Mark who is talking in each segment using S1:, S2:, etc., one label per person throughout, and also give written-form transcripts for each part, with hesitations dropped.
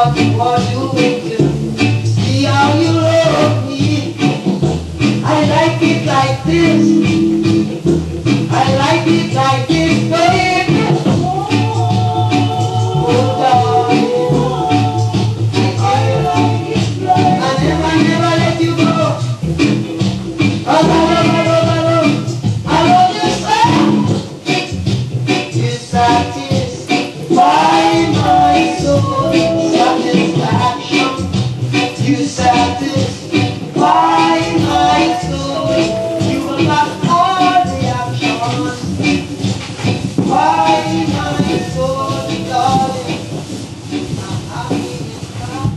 S1: what you are doing. See how you love me. I like it like this. I like it like this, baby. Oh, darling. I never let you go. I love you so. You satisfy my soul. Satisfaction. You satisfy my soul. You will not all the action. Why my soul, darling? I'm happy inside.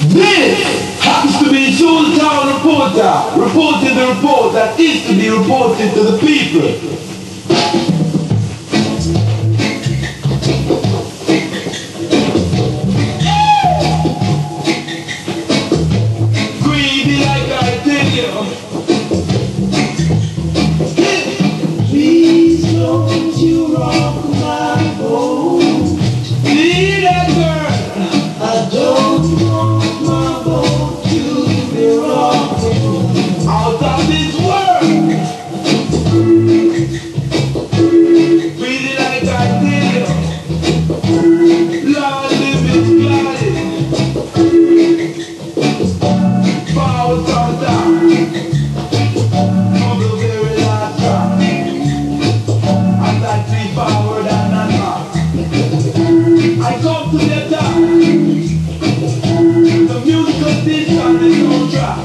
S2: This happens to be Soul Town reporter, reporting the report that is to be reported to the people. Greedy like I tell you.
S1: Please don't you rock my boat.
S2: See that girl?
S1: I don't want my boat to be rocking
S2: Out of this world. Greedy like I tell you. Lord live is gliding. Power comes down. On the very last track. I'm like 3 forward and not back. I come to the top. The musical station is on track.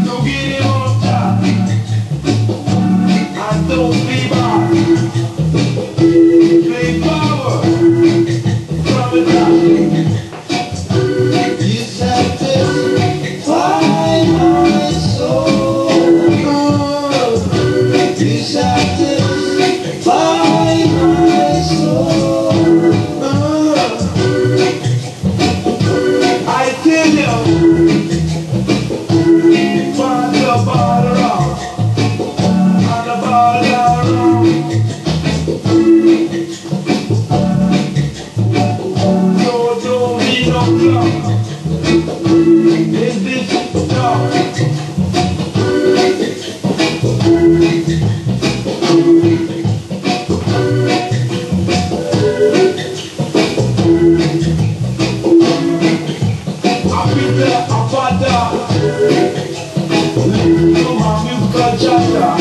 S2: So get him on top. And don't be back. Play power from the top.
S1: You satisfy my soul. You satisfy my soul.
S2: I tell you, find the ball around, and the ball around. No, don't be no clown. Is this dog? I feel that I'm father. Listen to my musical chapter.